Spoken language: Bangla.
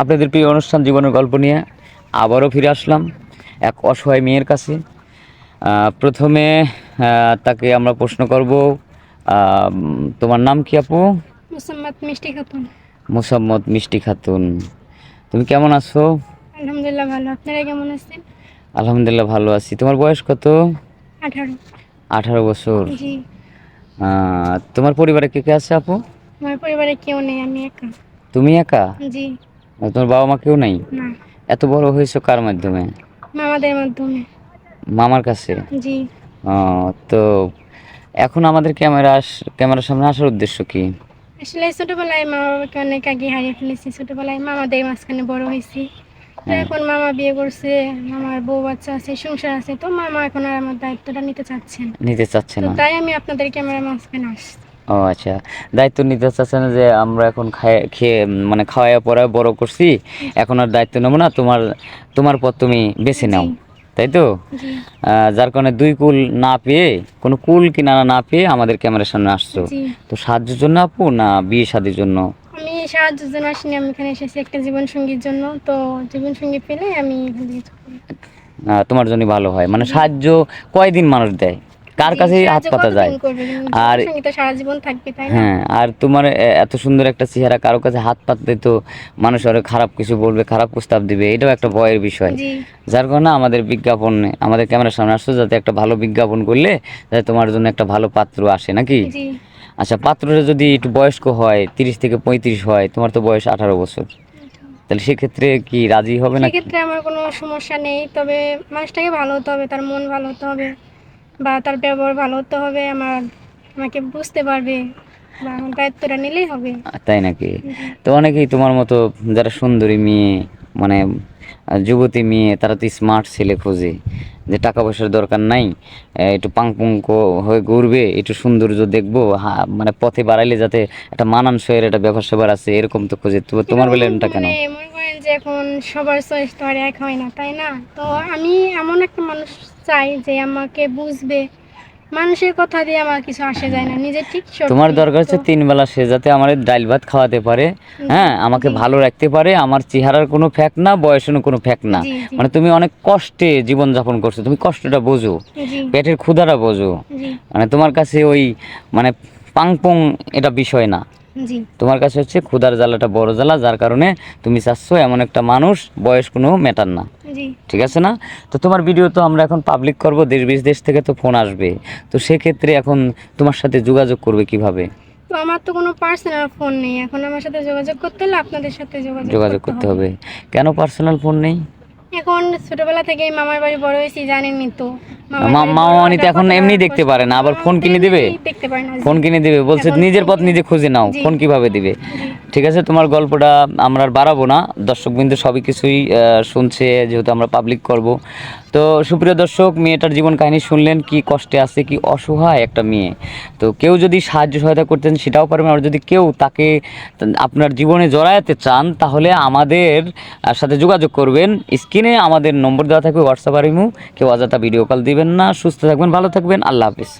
আপনাদের প্রিয় অনুষ্ঠান জীবনের গল্প নিয়ে আবারও ফিরে আসলাম এক অসহায় মেয়ের কাছে। প্রথমে তাকে আমরা প্রশ্ন করব, তোমার নাম কি আপু? মোসাম্মদ মিষ্টি খাতুন। মোসাম্মদ মিষ্টি খাতুন, তুমি কেমন আছো? আলহামদুলিল্লাহ ভালো। আপনারা কেমন আছেন? আলহামদুলিল্লাহ ভালো আছি। তোমার বয়স কত? 18। 18 বছর। জি। তোমার পরিবারে কে কে আছে আপু? আমার পরিবারে কেউ নেই, আমি একা। তুমি একা? জি। তোমার বাবা মা কেউ নাই? না। এত বড় হয়েছো কার মাধ্যমে? মামাদের মাধ্যমে। মামার কাছে? জি। তো এখন আমাদের ক্যামেরার সামনে আসার উদ্দেশ্য কি? আসলে ছোটবেলায় মা বাবাকে অনেক আগে হারিয়ে ফেলেছি। ছোটবেলায় মামাদের মাঝখানে বড় হয়েছি। তো হ্যাঁ, এখন মামা বিয়ে করছে, মামার বউ বাচ্চা আছে, সংসার আছে, তো মামা এখন আর আমার দায়িত্বটা নিতে চাচ্ছেন। নিতে চাচ্ছে তো না। তাই আমি আপনাদের ক্যামেরার মাঝখানে আসছি। ও আচ্ছা, দায়িত্ব নিতে চাচ্ছে না যে আমরা এখন খেয়ে মানে খাওয়াইয়া পড়ায় বড় করছি, এখন আর দায়িত্ব নেবো না, তোমার তোমার পথ তুমি বেছে জি। নাও, তাই তো? জি। যার কারণে দুই কুল না পেয়ে, কোনো কুল কিনারা না পেয়ে আমাদের ক্যামেরার সামনে আসছো। জি। তো সাহায্যের জন্য আপু, না বিয়ে শাদীর জন্য? আমি সাহায্যের জন্য আসিনি, আমি এখানে এসেছি একটা জীবন সঙ্গীর জন্য। তো জীবন সঙ্গী পেলে আমি এখান থেকে চলে যাব। তোমার জন্য ভালো হয়, মানে জি। সাহায্য কয়দিন মানুষ দেয়, কার জি, কাছে হাত সাহায্য পাতা যায়? কতদিন করবে? আর জীবন সঙ্গী তো সারা জীবন থাকবে, তাই না? হ্যাঁ, আর তোমার এত সুন্দর একটা চেহারা, কারো কাছে হাত পাতলে তো মানুষ আরো খারাপ কিছু বলবে, খারাপ প্রস্তাব দিবে, এটাও একটা ভয়ের বিষয়। জি। যার কারণে আমাদের বিজ্ঞাপন, আমাদের ক্যামেরার সামনে আসছো যাতে একটা ভালো বিজ্ঞাপন করলে যাতে তোমার জন্য একটা ভালো পাত্র আসে, নাকি? জি। আচ্ছা, পাত্রটা যদি একটু বয়স্ক হয়, 30 থেকে 35 হয়, তোমার তো বয়স 18 বছর, তাহলে সেক্ষেত্রে কি রাজি হবে নাকি? সেক্ষেত্রে আমার কোনো সমস্যা নেই, তবে মানুষটাকে ভালো হতে হবে, তার মন ভালো হতে হবে, বা তার ব্যবহার ভালো হতে হবে, আমাকে বুঝতে পারবে, বা আমার দায়িত্বটা নিলেই হবে। তাই নাকি? জি। তো অনেকেই তোমার মতো যারা সুন্দরী মেয়ে, মানে যুবতী মেয়ে, তারা তো স্মার্ট ছেলে খোঁজে, যে টাকা পয়সার দরকার নাই, একটু পাংপুঙ্ক হয়ে ঘুরবে, একটু সৌন্দর্য দেখবো, মানে পথে বাড়াইলে যাতে একটা মানানসইয়ের একটা ব্যাপার স্যাপার আছে, এরকম তো খোঁজে। তো তোমার এরকম বেলাটা কেন? মনে করেন যে এখন সবার চয়েস তো আর এক হয় না, তাই না? তো আমি এমন একটা মানুষ চাই যে আমাকে বুঝবে। মানুষের কথা দিয়ে আমার কিছু আসে যায় না, নিজে ঠিক সব তোমার ঠিক দরকার তো। হচ্ছে 3 বেলা সে যাতে আমার ডাইল ভাত খাওয়াতে পারে, জি। হ্যাঁ, আমাকে জি। ভালো রাখতে পারে, আমার চেহারার কোনো ফ্যাক না, বয়সের কোনো ফ্যাক না। জি। জি। মানে তুমি অনেক কষ্টে জীবনযাপন করছো, তুমি কষ্টটা বোঝো, জি। পেটের ক্ষুধাটা বোঝো। জি। মানে তোমার কাছে ওই মানে পাংপং এটা বিষয় না, জি। তোমার কাছে হচ্ছে ক্ষুধার জ্বালাটা বড় জ্বালা, যার কারণে তুমি চাচ্ছ এমন একটা মানুষ, বয়স কোনো ম্যাটার না। জি। ঠিক আছে না? তো তোমার ভিডিও তো আমরা এখন পাবলিক করব, দেশ বিদেশ থেকে তো ফোন আসবে, তো সেক্ষেত্রে এখন তোমার সাথে যোগাযোগ করবে কিভাবে? তো আমার তো কোনো পার্সোনাল ফোন নেই, এখন আমার সাথে যোগাযোগ করতে হলে আপনাদের সাথে যোগাযোগ যোগাযোগ করতে করতে হবে। হবে। কেন পার্সোনাল ফোন নেই? এখন ছোটবেলা থেকেই মামার বাড়ি বড় হয়েছি, জানেনই তো। মামার বাড়ি বড় মামানি তো হওয়াটা এখন কতটা এমনি দেখতে কষ্ট। পারে না, আবার মামা ফোন তো কিনে দিবে? এমনিতেই দেখতে পারে না। ফোন জি। কিনে দিবে বলছে, এখন নিজের পথ নিজে খুঁজে নাও, জি। ফোন কিভাবে দিবে? জি। ঠিক আছে, তোমার গল্পটা আমরা আর বাড়াবো না, দর্শকবৃন্দ সবই কিছুই শুনছে, যেহেতু আমরা পাবলিক করব। তো সুপ্রিয় দর্শক, মেয়েটার জীবন কাহিনী শুনলেন, কি কষ্টে আছে, কি অসহায় একটা মেয়ে। তো কেউ যদি সাহায্য সহায়তা করতেন সেটাও পারবেন, আর যদি কেউ তাকে আপনার জীবনে জড়াতে চান তাহলে আমাদের সাথে যোগাযোগ করবেন। স্ক্রিনে আমাদের নম্বর দেওয়া থাকবে, হোয়াটসঅ্যাপ আর ইমো। কেউ অযথা ভিডিও কল দিবেন না। সুস্থ থাকবেন, ভালো থাকবেন, আল্লাহ হাফিজ।